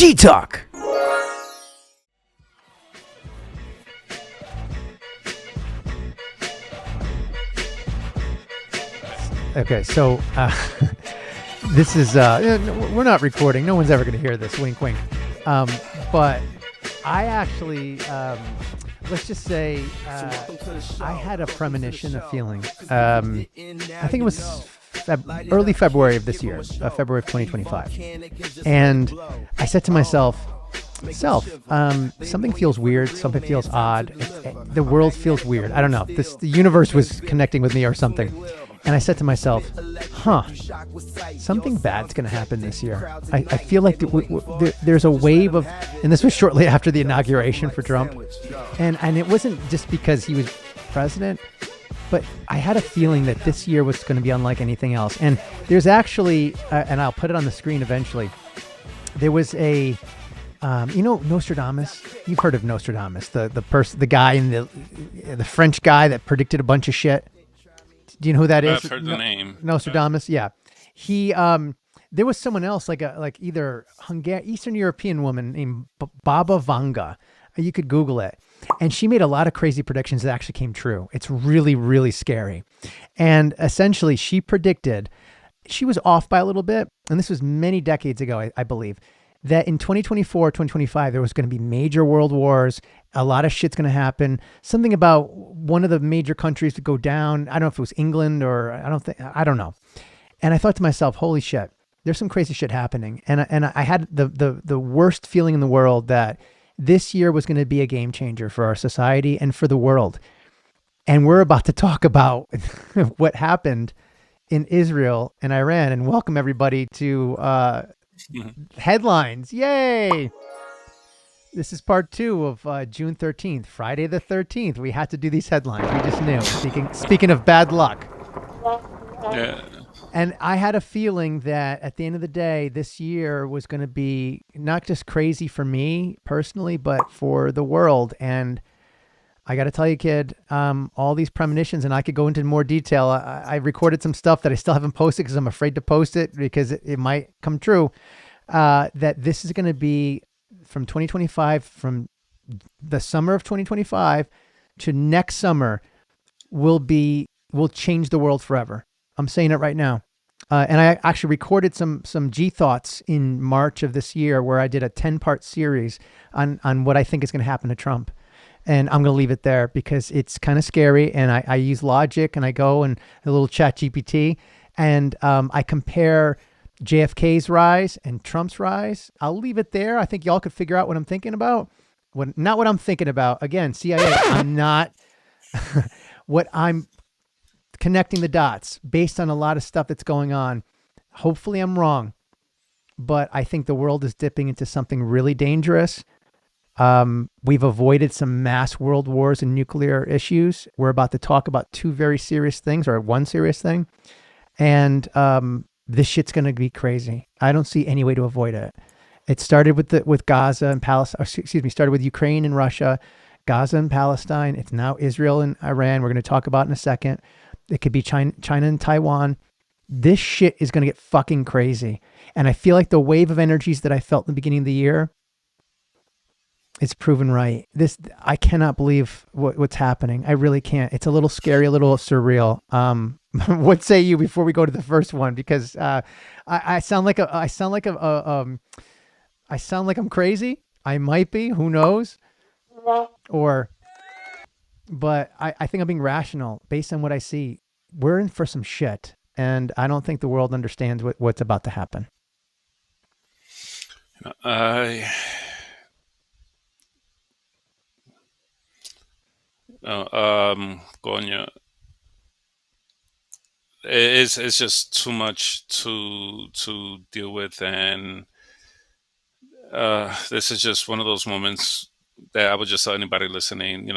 Tea Talk. Okay, so this is we're not recording. No one's ever going to hear this. Wink, wink. But I actually, let's just say, I had a premonition, a feeling. I think it was early February of this year, February of 2025, and I said to myself, something feels weird. Something feels odd. The world feels weird. I don't know. The universe was connecting with me or something. And I said to myself, something bad's going to happen this year. I feel like there's a wave of, and this was shortly after the inauguration for Trump. And it wasn't just because he was president, but I had a feeling that this year was going to be unlike anything else. And there's actually, and I'll put it on the screen eventually, there was a, Nostradamus. You've heard of Nostradamus, the guy in the French guy that predicted a bunch of shit. Do you know who that is? I've heard the name. Nostradamus. Yeah, he. There was someone else, like either Eastern European woman named Baba Vanga. You could Google it, and she made a lot of crazy predictions that actually came true. It's really, really scary. And essentially, she predicted, she was off by a little bit, and this was many decades ago, I believe, that in 2024, 2025, there was going to be major world wars. A lot of shit's going to happen. Something about one of the major countries to go down. I don't know if it was England or I don't know. And I thought to myself, holy shit, there's some crazy shit happening. And I had the worst feeling in the world that this year was going to be a game changer for our society and for the world. And we're about to talk about what happened in Israel and Iran. And welcome everybody to headlines. Yay! This is part 2 of June 13th, Friday the 13th. We had to do these headlines. We just knew. Speaking of bad luck. Yeah. And I had a feeling that at the end of the day, this year was going to be not just crazy for me personally, but for the world. And I got to tell you, kid, all these premonitions, and I could go into more detail. I recorded some stuff that I still haven't posted because I'm afraid to post it because it might come true. That this is going to be from 2025, from the summer of 2025 to next summer will change the world forever. I'm saying it right now. And I actually recorded some G thoughts in March of this year where I did a 10-part series on what I think is going to happen to Trump. And I'm going to leave it there because it's kind of scary. And I use logic and I go and a little chat GPT and I compare JFK's rise and Trump's rise. I'll leave it there. I think y'all could figure out what I'm thinking about. Not what I'm thinking about. Again, CIA, I'm not what I'm connecting the dots based on a lot of stuff that's going on. Hopefully I'm wrong, but I think the world is dipping into something really dangerous. We've avoided some mass world wars and nuclear issues. We're about to talk about 2 very serious things, or one serious thing. And this shit's going to be crazy. I don't see any way to avoid it. It started with Gaza and Palestine. Started with Ukraine and Russia, Gaza and Palestine. It's now Israel and Iran. We're going to talk about in a second. It could be China and Taiwan. This shit is going to get fucking crazy. And I feel like the wave of energies that I felt in the beginning of the year, it's proven right. I cannot believe what's happening. I really can't. It's a little scary, a little surreal. What say you before we go to the first one? Because I sound like I'm crazy. I might be. Who knows? But I think I'm being rational based on what I see. We're in for some shit, and I don't think the world understands what's about to happen. Gonya, it's just too much to deal with, and this is just one of those moments that I would just tell anybody listening,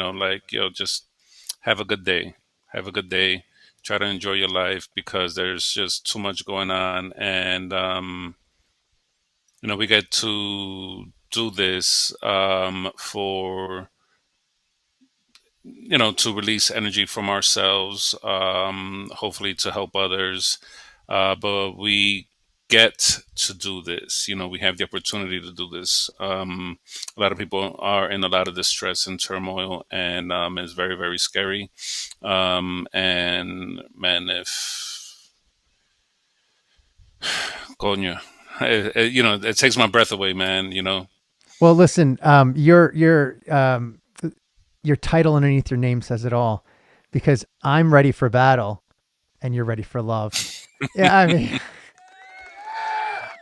just have a good day. Have a good day. Try to enjoy your life because there's just too much going on, and we get to do this for to release energy from ourselves, hopefully to help others. But we get to do this. You know, we have the opportunity to do this. A lot of people are in a lot of distress and turmoil, and it's very, very scary. And man, if coño, you know, it takes my breath away, man. You know, Well, listen, your title underneath your name says it all, because I'm ready for battle, and you're ready for love. Yeah, I mean,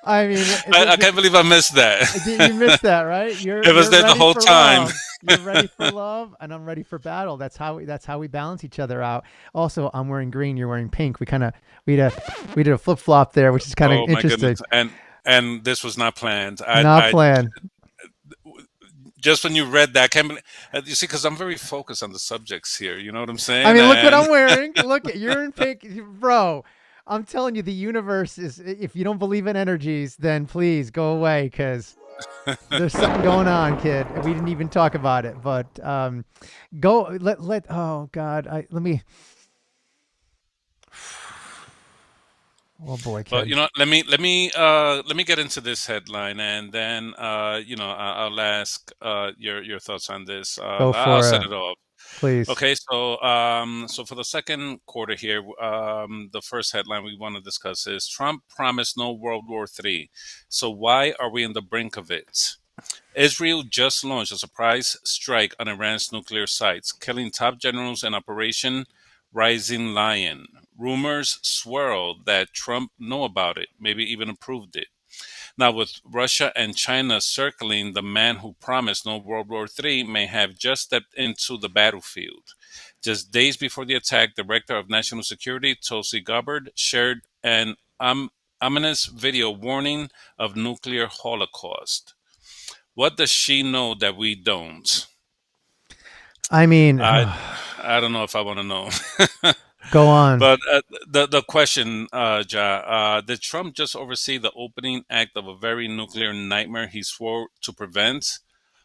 I mean, I can't believe I missed that. you missed that, right? It was You're there the ready whole for time. love. You're ready for love, and I'm ready for battle. That's how we balance each other out. Also, I'm wearing green. You're wearing pink. We did a flip flop there, which is kind of Oh my interesting. goodness! And this was not planned. Not I planned. just when you read that, I can't believe, you see, because I'm very focused on the subjects here. You know what I'm I saying? mean, look what And I'm wearing. Look, you're in pink, bro. I'm telling you, the universe is. If you don't believe in energies, then please go away, because there's something going on, kid. We didn't even talk about it, but go let. Oh God, let me. Oh boy, but kid. you know, let me get into this headline, and then you know, I'll ask your thoughts on this. Go I'll for set it, it off. please. Okay, so so for the second quarter here, the first headline we want to discuss is Trump promised no World War III. So why are we in the brink of it? Israel just launched a surprise strike on Iran's nuclear sites, killing top generals in Operation Rising Lion. Rumors swirl that Trump know about it, maybe even approved it. Now, with Russia and China circling, the man who promised no World War III may have just stepped into the battlefield. Just days before the attack, Director of National Security Tulsi Gabbard shared an ominous video warning of nuclear holocaust. What does she know that we don't? I mean, I I don't know if I want to know. go on. But the question, Ja, did Trump just oversee the opening act of a very nuclear nightmare he swore to prevent?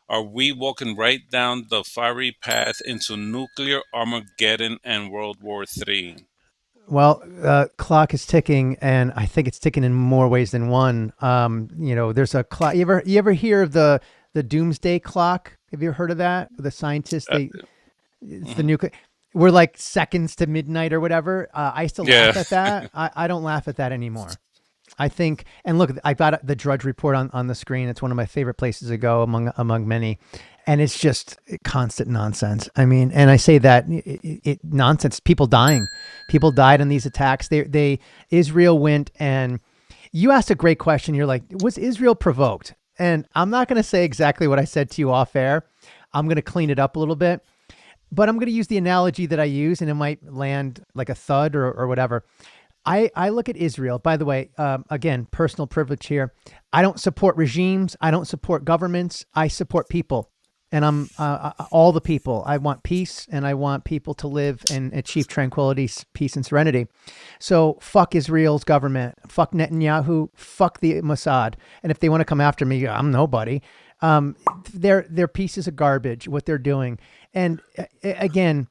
Are we walking right down the fiery path into nuclear Armageddon and World War III? Well, clock is ticking, and I think it's ticking in more ways than one. There's a clock. You ever hear of the doomsday clock? Have you ever heard of that? The scientists, Uh, it's the mhm. nuclear. We're like seconds to midnight or whatever. I used to Yeah. laugh at that. I don't laugh at that anymore. I think, and look, I got the Drudge Report on the screen. It's one of my favorite places to go among many, and it's just constant nonsense. I mean, and I say that nonsense. People died in these attacks. Israel went, and you asked a great question. You're like, was Israel provoked? And I'm not going to say exactly what I said to you off air. I'm going to clean it up a little bit, but I'm going to use the analogy that I use, and it might land like a thud or whatever. I look at Israel, by the way, again, personal privilege here. I don't support regimes. I don't support governments. I support people. And I'm all the people. I want peace, and I want people to live and achieve tranquility, peace, and serenity. So fuck Israel's government. Fuck Netanyahu. Fuck the Mossad. And if they want to come after me, I'm nobody. Their pieces of garbage, what they're doing. And again,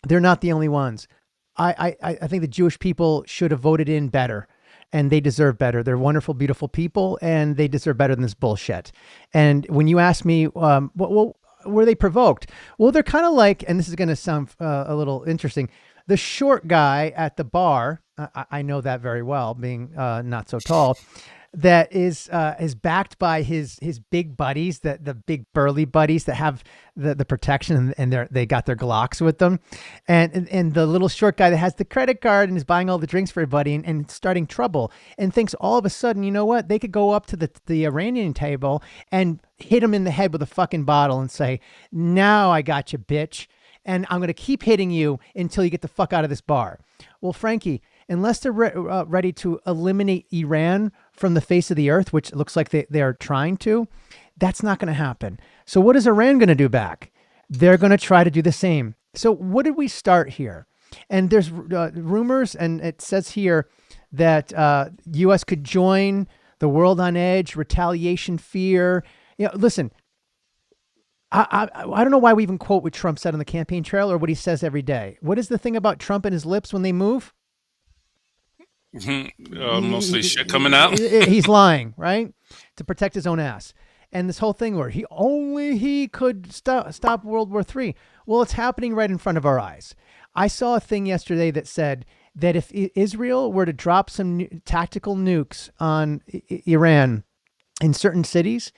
they're not the only ones. I think the Jewish people should have voted in better, and they deserve better. They're wonderful, beautiful people, and they deserve better than this bullshit. And when you ask me, well, were they provoked? Well, they're kind of like, and this is going to sound a little interesting, the short guy at the bar. I know that very well, being not so tall. That is backed by his big buddies, the big burly buddies that have the protection, and they got their Glocks with them, and the little short guy that has the credit card and is buying all the drinks for everybody, and starting trouble, and thinks all of a sudden, you know what, they could go up to the Iranian table and hit him in the head with a fucking bottle and say, now I got you, bitch, and I'm going to keep hitting you until you get the fuck out of this bar. Well, Frankie, unless they're ready to eliminate Iran from the face of the earth, which looks like they are trying to, that's not going to happen. So what is Iran going to do back? They're going to try to do the same. So what did we start here? And there's rumors, and it says here that U.S. could join the world on edge, retaliation fear. Listen, I don't know why we even quote what Trump said on the campaign trail or what he says every day. What is the thing about Trump and his lips when they move? Mostly shit coming out. He's lying, right? To protect his own ass. And this whole thing where he could stop World War III. Well, it's happening right in front of our eyes. I saw a thing yesterday that said that if Israel were to drop some tactical nukes on Iran in certain cities,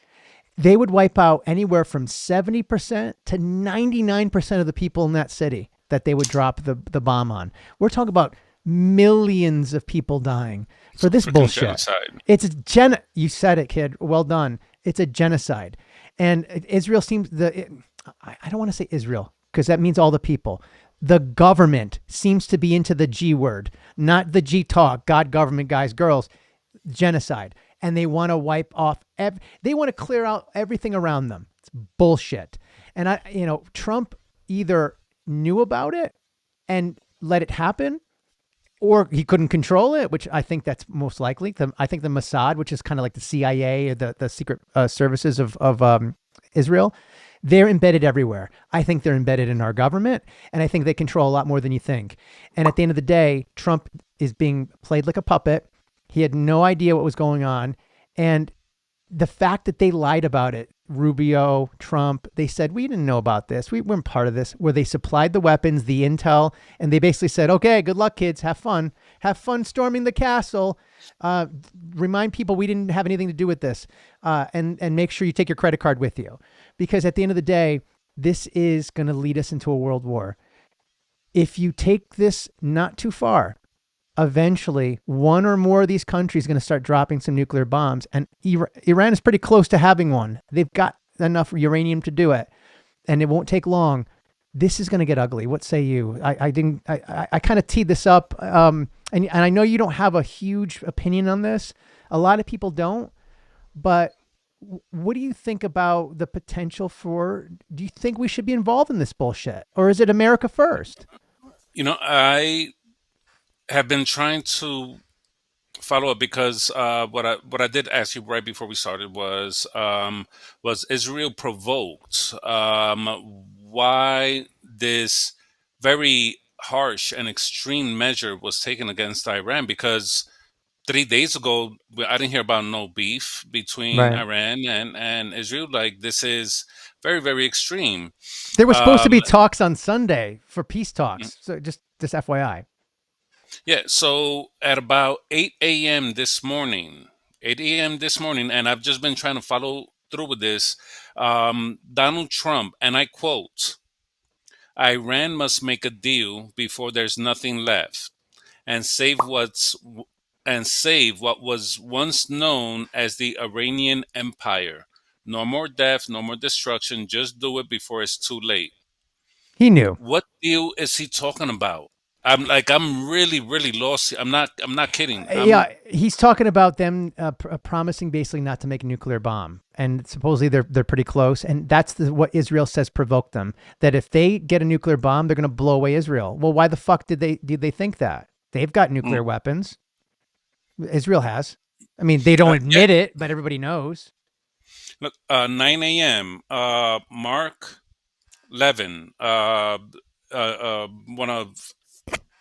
they would wipe out anywhere from 70% to 99% of the people in that city that they would drop the bomb on. We're talking about millions of people dying It's for a this freaking bullshit. genocide. It's a you said it, kid. Well done. It's a genocide. And Israel seems I don't want to say Israel because that means all the people. The government seems to be into the G word, not the G talk, God, government, guys, girls, genocide. And they want to wipe off, they want to clear out everything around them. It's bullshit. And Trump either knew about it and let it happen, or he couldn't control it, which I think that's most likely. I think the Mossad, which is kind of like the CIA, or the secret services of Israel, they're embedded everywhere. I think they're embedded in our government, and I think they control a lot more than you think. And at the end of the day, Trump is being played like a puppet. He had no idea what was going on. And the fact that they lied about it, Rubio, Trump, they said, we didn't know about this. We weren't part of this, where they supplied the weapons, the intel, and they basically said, okay, good luck, kids. Have fun. Have fun storming the castle. Remind people we didn't have anything to do with this. And make sure you take your credit card with you. Because at the end of the day, this is going to lead us into a world war. If you take this not too far, eventually one or more of these countries is going to start dropping some nuclear bombs, and Iran is pretty close to having one. They've got enough uranium to do it, and it won't take long. This is going to get ugly. What say you? I kind of teed this up, and I know you don't have a huge opinion on this. A lot of people don't, but what do you think about the potential for? Do you think we should be involved in this bullshit, or is it America first? I have been trying to follow up because what I did ask you right before we started was Israel provoked? Why this very harsh and extreme measure was taken against Iran? Because 3 days ago, I didn't hear about no beef between Right. Iran and Israel. Like, this is very, very extreme. There was supposed to Um, be talks on Sunday for peace talks. So just FYI. Yeah, so at about 8 a.m. this morning, 8 a.m. this morning, and I've just been trying to follow through with this. Donald Trump, and I quote, Iran must make a deal before there's nothing left and save what was once known as the Iranian Empire. No more death, no more destruction, just do it before it's too late. He knew. What deal is he talking about? I'm really, really lost. I'm not kidding. Yeah, he's talking about them promising basically not to make a nuclear bomb, and supposedly they're pretty close. And that's what Israel says provoked them. That if they get a nuclear bomb, they're going to blow away Israel. Well, why the fuck did they think that? They've got Mm, nuclear weapons. Israel has. I mean, they don't yeah, admit it, but everybody knows. look, 9 a.m. Mark Levin, one of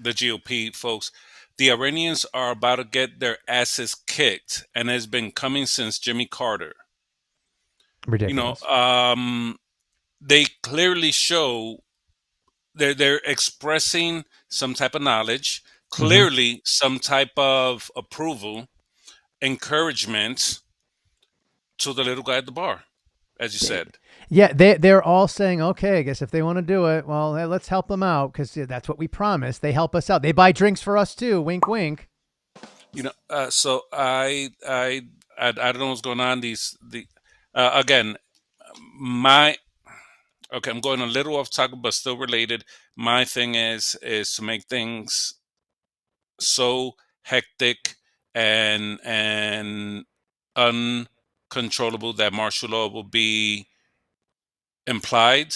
the GOP folks, the Iranians are about to get their asses kicked, and it's been coming since Jimmy Carter. You know, Ridiculous. they clearly show they're expressing some type of knowledge, Hmm. clearly some type of approval, encouragement to the little guy at the bar, as you said. Yeah, they're all saying, okay, I guess if they want to do it, well, let's help them out because that's what we promised. They help us out. They buy drinks for us too. Wink, wink. So I don't know what's going on. The again, my okay, I'm going a little off topic, but still related. My thing is to make things so hectic and uncontrollable that martial law will be implied.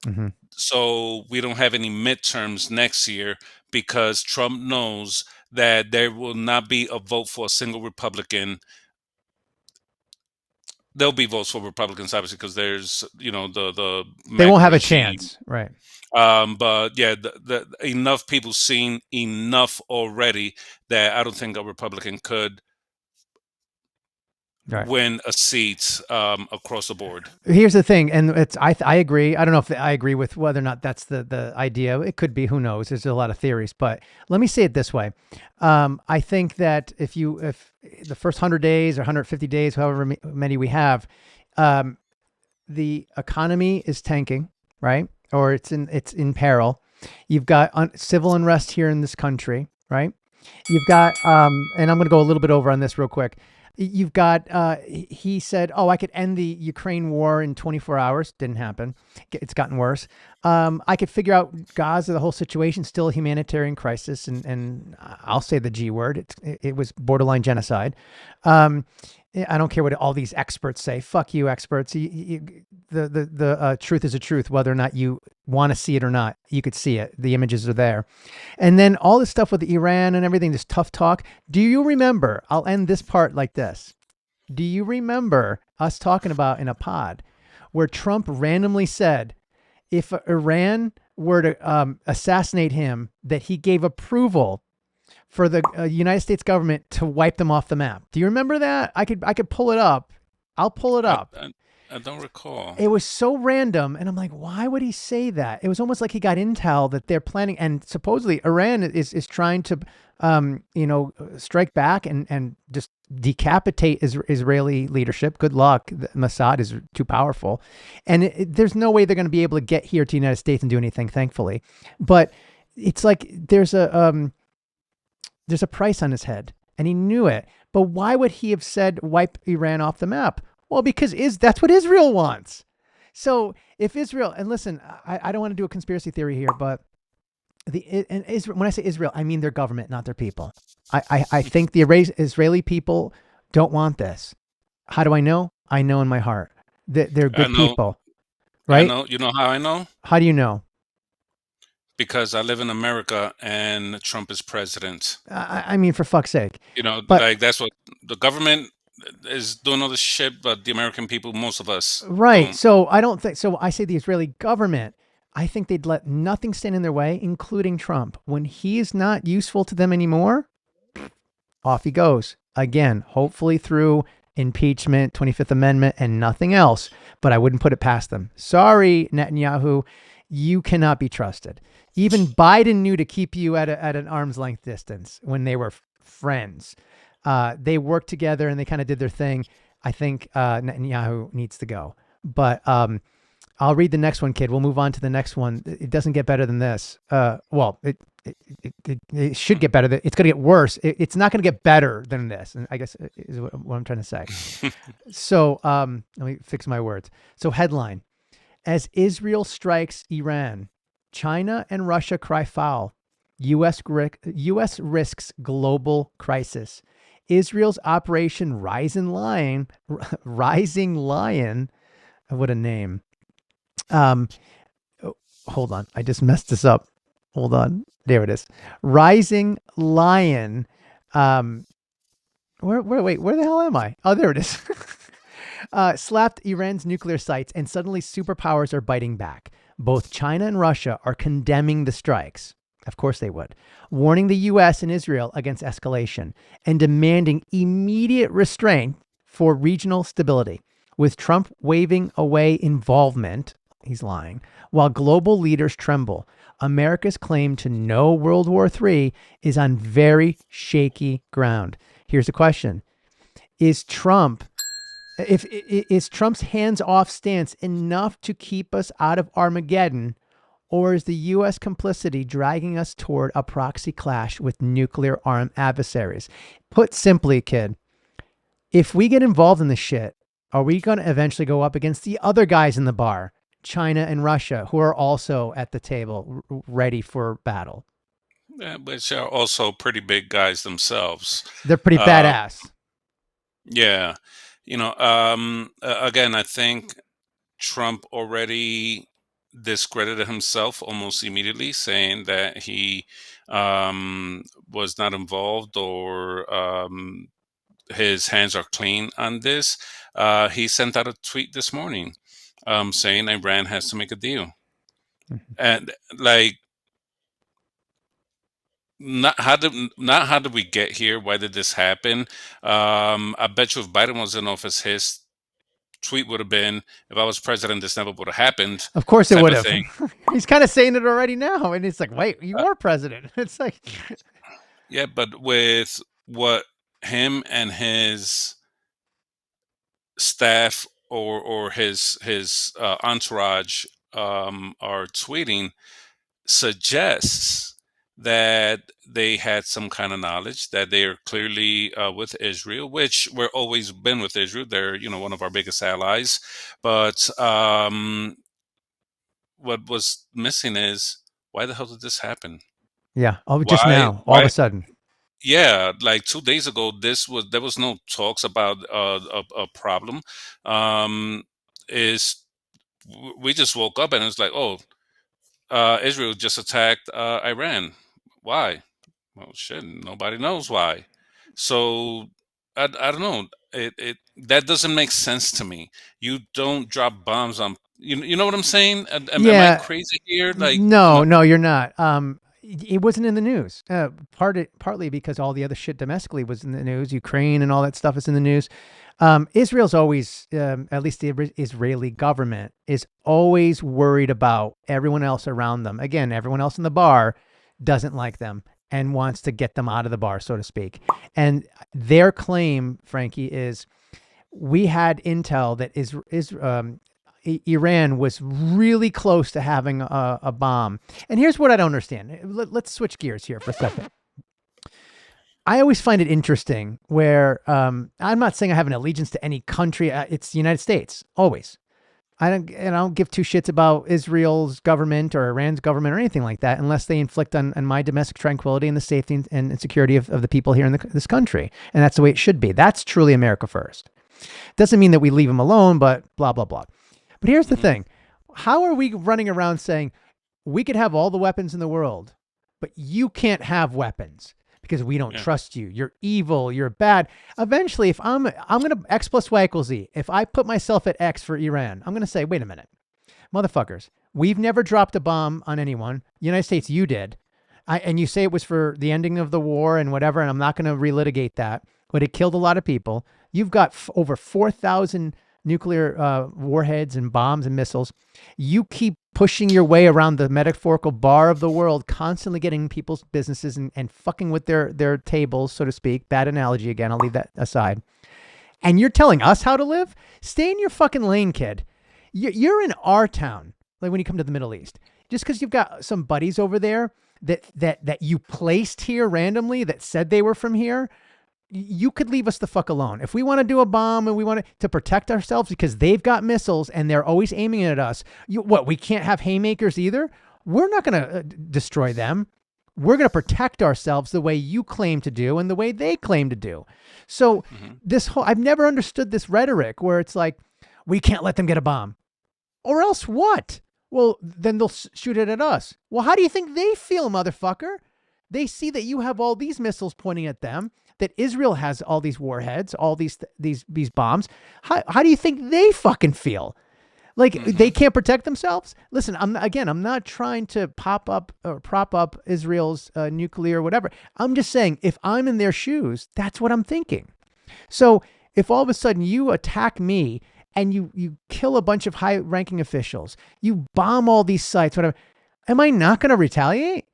Hmm. So we don't have any midterms next year because Trump knows that there will not be a vote for a single Republican there'll be votes for Republicans, obviously, because there's the They won't MAGA have a regime. chance, right? But yeah, enough people seen enough already that I don't think a Republican could Right. win a seat across the board. Here's the thing, and I agree. I don't know if I agree with whether or not that's the idea. It could be. Who knows? There's a lot of theories, but let me say it this way. I think that if the first 100 days or 150 days, however many we have, um, the economy is tanking, right? Or it's in peril. You've got civil unrest here in this country, right? You've got, and I'm going to go a little bit over on this real quick. You've got, he said, oh, I could end the Ukraine war in 24 hours. Didn't happen. It's gotten worse. I could figure out Gaza, the whole situation, still a humanitarian crisis. And I'll say the G word. It was borderline genocide. I don't care what all these experts say. Fuck you, experts. The truth is a truth, whether or not you want to see it or not. You could see it. The images are there. And then all this stuff with Iran and everything, this tough talk. Do you remember? I'll end this part like this. Do you remember us talking about in a pod where Trump randomly said if Iran were to assassinate him, that he gave approval for the United States government to wipe them off the map? Do you remember that? I could pull it up. I'll pull it I, up. I, I don't recall. It was so random, and I'm like, why would he say that? It was almost like he got intel that they're planning, and supposedly Iran is trying to, strike back and just decapitate Israeli leadership. Good luck. Mossad is too powerful, and there's no way they're going to be able to get here to the United States and do anything. Thankfully, but it's like there's a price on his head, and he knew it. But why would he have said wipe Iran off the map? Well, because that's what Israel wants. So if Israel, and listen, I don't want to do a conspiracy theory here, but and Israel, when I say Israel, I mean their government, not their people. I think the Israeli people don't want this. How do I know? I know in my heart that they're I good know. people, I right? know. You know how I know? How do you know? Because I live in America and Trump is president. I mean, for fuck's sake. But Like that's what the government is doing all this shit, but the American people, most of us right. don't. So I don't think so. I say the Israeli government. I think they'd let nothing stand in their way, including Trump. When he is not useful to them anymore, off he goes. Again, hopefully through impeachment, 25th Amendment, and nothing else. But I wouldn't put it past them. Sorry, Netanyahu. You cannot be trusted. Even Biden knew to keep you at an arm's length distance when they were friends. They worked together and they kind of did their thing. I think Netanyahu needs to go. But I'll read the next one, kid. We'll move on to the next one. It doesn't get better than this. Well, it should get better. It's going to get worse. It's not going to get better than this. And I guess is what I'm trying to say. So let me fix my words. So headline: as Israel strikes Iran, China and Russia cry foul. U.S. risks global crisis. Israel's Operation Rising Lion. What a name. Oh, hold on. I just messed this up. Hold on. There it is. Rising Lion. Where the hell am I? Oh, there it is. Slapped Iran's nuclear sites, and suddenly superpowers are biting back. Both China and Russia are condemning the strikes. Of course they would. Warning the U.S. and Israel against escalation and demanding immediate restraint for regional stability. With Trump waving away involvement, he's lying, while global leaders tremble. America's claim to no World War III is on very shaky ground. Here's the question. Is Trump's hands-off stance enough to keep us out of Armageddon, or is the U.S. complicity dragging us toward a proxy clash with nuclear-armed adversaries? Put simply, kid, if we get involved in this shit, are we going to eventually go up against the other guys in the bar, China and Russia, who are also at the table ready for battle? Yeah, which are also pretty big guys themselves. They're pretty Uh, badass. yeah, again, I think Trump already discredited himself almost immediately, saying that he was not involved or his hands are clean on this. He sent out a tweet this morning saying Iran has to make a deal. And like, not how did we get here? Why did this happen? I bet you if Biden was in office, his tweet would have been, "If I was president, this never would have happened," Of course it type would of have. thing. He's kind of saying it already now. And it's like, wait, you Uh, are president. It's like, yeah, but with what him and his staff or his entourage are tweeting suggests that they had some kind of knowledge that they are clearly with Israel, which we're always been with Israel. They're one of our biggest allies, but what was missing is why the hell did this happen? yeah. Oh, just Why? now, all of Why? a sudden. Yeah, like 2 days ago, there was no talks about a problem. Um, is we just woke up and it's like, oh, Israel just attacked Iran. Why? Well, shit, nobody knows why. So I don't know. It that doesn't make sense to me. You don't drop bombs on. You know what I'm saying? Am I Yeah. crazy here? Like, No, no, you're not. It wasn't in the news. Partly because all the other shit domestically was in the news. Ukraine and all that stuff is in the news. Israel's always, at least the Israeli government, is always worried about everyone else around them. Again, everyone else in the bar doesn't like them and wants to get them out of the bar, so to speak. And their claim, Frankie, is we had intel that Iran was really close to having a bomb. And here's what I don't understand. Let's switch gears here for a second. I always find it interesting where I'm not saying I have an allegiance to any country. It's the United States, always. I don't give two shits about Israel's government or Iran's government or anything like that unless they inflict on my domestic tranquility and the safety and security of the people here in this country. And that's the way it should be. That's truly America first. Doesn't mean that we leave them alone, but blah, blah, blah. But here's the mhm, thing. How are we running around saying we could have all the weapons in the world, but you can't have weapons because we don't yeah, trust you. You're evil. You're bad. Eventually, if I'm going to X plus Y equals Z. If I put myself at X for Iran, I'm going to say, wait a minute, motherfuckers, we've never dropped a bomb on anyone. United States, you did. And you say it was for the ending of the war and whatever, and I'm not going to relitigate that, but it killed a lot of people. You've got over 4,000 nuclear warheads and bombs and missiles. You keep pushing your way around the metaphorical bar of the world, constantly getting people's businesses and fucking with their tables, so to speak. Bad analogy again. I'll leave that aside. And you're telling us how to live? Stay in your fucking lane, kid. You're in our town. Like when you come to the Middle East, just because you've got some buddies over there that you placed here randomly that said they were from here, you could leave us the fuck alone. If we want to do a bomb and we want to protect ourselves because they've got missiles and they're always aiming at us, we can't have haymakers either? We're not going to destroy them. We're going to protect ourselves the way you claim to do and the way they claim to do. So hmm I've never understood this rhetoric where it's like, we can't let them get a bomb. Or else what? Well, then they'll shoot it at us. Well, how do you think they feel, motherfucker? They see that you have all these missiles pointing at them, that Israel has all these warheads, all these bombs. How do you think they fucking feel? Like they hmm can't protect themselves? Listen, I'm not trying to pop up or prop up Israel's nuclear whatever. I'm just saying if I'm in their shoes, that's what I'm thinking. So if all of a sudden you attack me and you kill a bunch of high ranking officials, you bomb all these sites, whatever, am I not going to retaliate?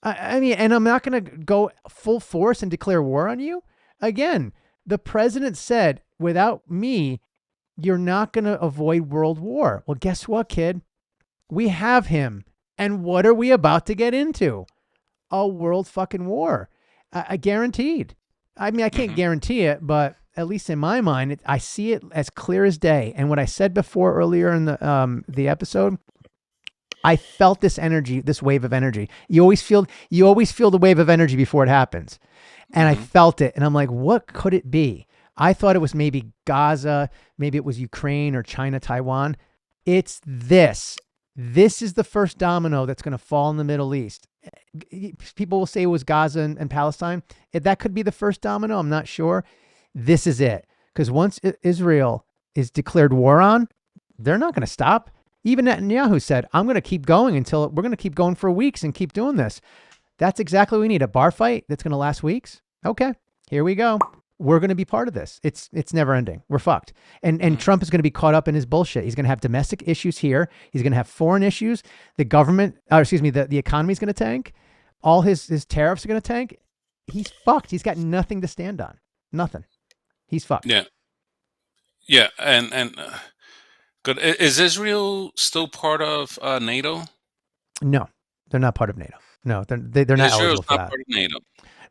I mean, and I'm not going to go full force and declare war on you. Again, the president said, without me, you're not going to avoid world war. Well, guess what, kid? We have him. And what are we about to get into? A world fucking war. I guaranteed. I mean, I can't hmm guarantee it, but at least in my mind, I see it as clear as day. And what I said before earlier in the episode, I felt this energy, this wave of energy. You always feel the wave of energy before it happens. And I hmm felt it. And I'm like, what could it be? I thought it was maybe Gaza, maybe it was Ukraine or China, Taiwan. It's this. This is the first domino that's going to fall in the Middle East. People will say it was Gaza and Palestine. That could be the first domino. I'm not sure. This is it. Because once Israel is declared war on, they're not going to stop. Even Netanyahu said, I'm going to keep going until we're going to keep going for weeks and keep doing this. That's exactly what we need. A bar fight that's going to last weeks. Okay, here we go. We're going to be part of this. It's never ending. We're fucked. And Trump is going to be caught up in his bullshit. He's going to have domestic issues here. He's going to have foreign issues. The government, the economy is going to tank. All his tariffs are going to tank. He's fucked. He's got nothing to stand on. Nothing. He's fucked. Yeah. Yeah. And good. Is Israel still part of NATO? No, they're not part of NATO. No, they're not eligible for that. Part of NATO.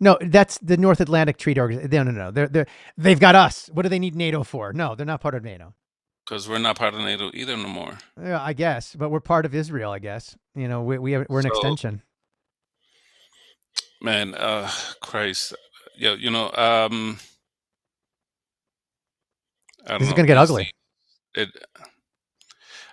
No, that's the North Atlantic Treaty Organization. No. They've got us. What do they need NATO for? No, they're not part of NATO. Because we're not part of NATO either no more. Yeah, I guess, but we're part of Israel. I guess we're an extension. Man, Christ, yeah, this is gonna get ugly.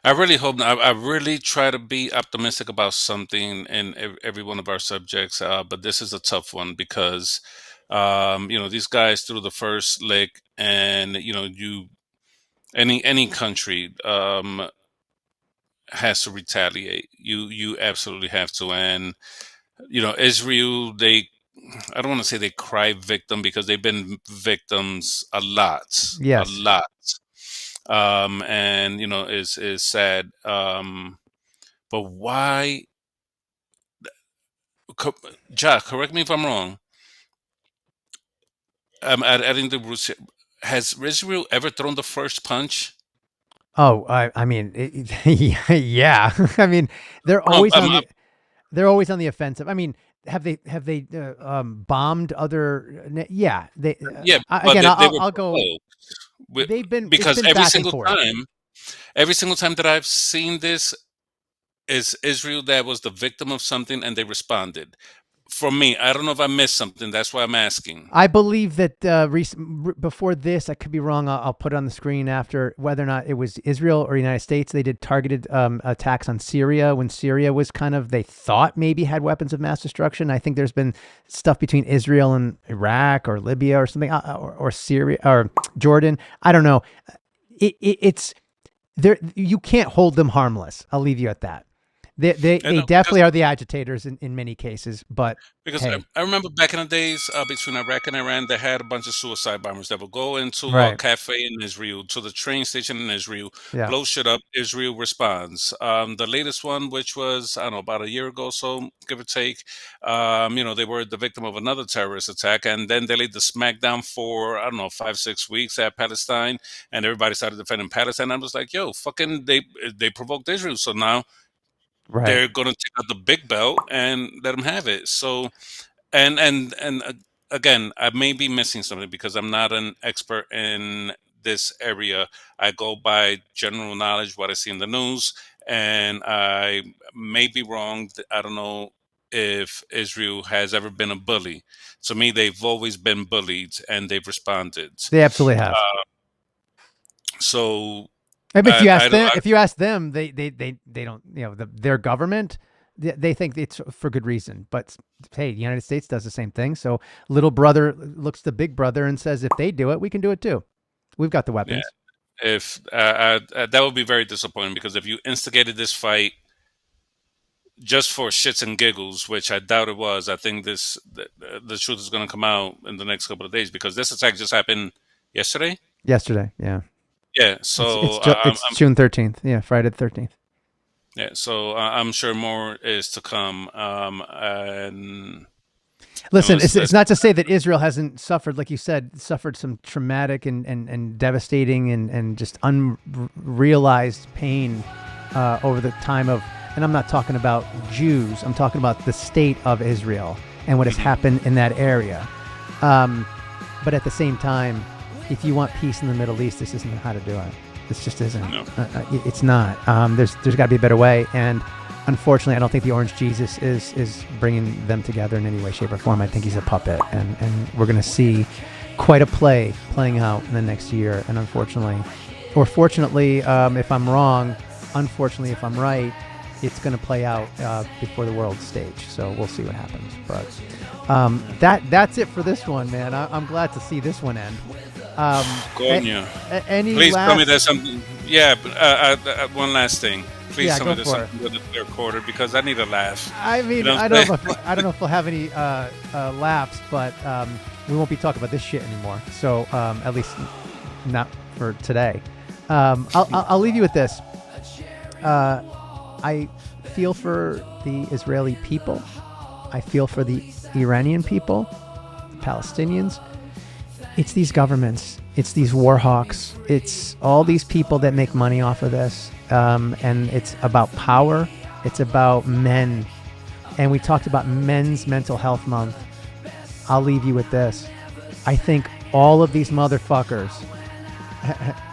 I really hope not. I really try to be optimistic about something in every one of our subjects, but this is a tough one because, these guys threw the first leg, and any country has to retaliate. You absolutely have to, and Israel, I don't want to say they cry victim because they've been victims a lot, yes, a lot. And is sad. But why? Jack, correct me if I'm wrong. I'm adding the rules. Has Israel ever thrown the first punch? Oh, I mean, yeah. I mean, they're always they're always on the offensive. I mean, have they bombed other? Yeah, they. Yeah, again, I'll go. They've been because it's been every single time that I've seen this is Israel that was the victim of something and they responded. For me, I don't know if I missed something. That's why I'm asking. I believe that before this, I could be wrong. I'll put it on the screen after whether or not it was Israel or United States. They did targeted attacks on Syria when Syria was they thought maybe had weapons of mass destruction. I think there's been stuff between Israel and Iraq or Libya or something, or Syria or Jordan. I don't know. It's there. You can't hold them harmless. I'll leave you at that. They definitely are the agitators in many cases, but because hey. I remember back in the days between Iraq and Iran, they had a bunch of suicide bombers that would go into a cafe in Israel, to the train station in Israel, blow shit up. Israel responds. The latest one, which was I don't know about a year ago, so give or take, they were the victim of another terrorist attack, and then they laid the smackdown for I don't know 5-6 weeks at Palestine, and everybody started defending Palestine. I was like, yo, fucking, they provoked Israel, so now. Right. They're going to take out the big belt and let them have it. So, and again, I may be missing something because I'm not an expert in this area. I go by general knowledge, what I see in the news, and I may be wrong. I don't know if Israel has ever been a bully. To me, they've always been bullied, and they've responded. They absolutely have. So. If you ask them, they don't. Their government, they think it's for good reason. But hey, the United States does the same thing. So little brother looks to big brother and says, if they do it, we can do it too. We've got the weapons. Yeah. If that would be very disappointing because if you instigated this fight just for shits and giggles, which I doubt it was, I think the truth is going to come out in the next couple of days because this attack just happened yesterday. Yesterday, yeah. Yeah, so it's June 13th. Yeah, Friday the 13th. Yeah, so I'm sure more is to come. And listen, it's not to say that Israel hasn't suffered, like you said, suffered some traumatic and devastating and just unrealized pain over the time of, and I'm not talking about Jews. I'm talking about the state of Israel and what has happened in that area. But at the same time, if you want peace in the Middle East, this isn't how to do it. This just isn't. No. It's not. There's got to be a better way. And unfortunately, I don't think the Orange Jesus is bringing them together in any way, shape, or form. I think he's a puppet. And we're going to see quite a playing out in the next year. And unfortunately, or fortunately, if I'm wrong, unfortunately, if I'm right, it's going to play out before the world stage. So we'll see what happens. But that's it for this one, man. I'm glad to see this one end. A- Coño. any Please tell me last? there's something. Yeah, but, one last thing. Please Yeah, tell me go there's for it. something good in the third quarter because I need a laugh. I You mean, know what I'm saying? I don't know if we'll have any laughs, but we won't be talking about this shit anymore. So at least not for today. I'll leave you with this. I feel for the Israeli people. I feel for the Iranian people, the Palestinians. It's these governments. It's these war hawks. It's all these people that make money off of this. And it's about power. It's about men. And we talked about Men's Mental Health Month. I'll leave you with this. I think all of these motherfuckers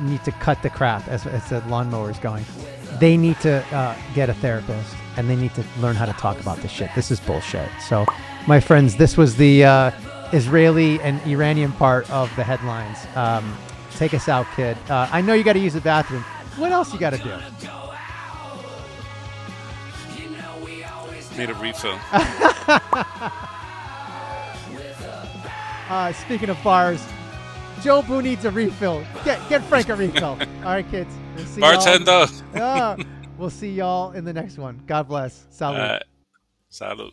need to cut the crap as the lawnmower is going. They need to get a therapist, and they need to learn how to talk about this shit. This is bullshit. So, my friends, this was the Israeli and Iranian part of the headlines. Take us out, kid. I know you got to use the bathroom. What else you got to do? Need a refill. Speaking of bars, Joe Boo needs a refill. Get Frank a refill. All right, kids. We'll see Bartender. y'all. We'll see y'all in the next one. God bless. Salud. Salud.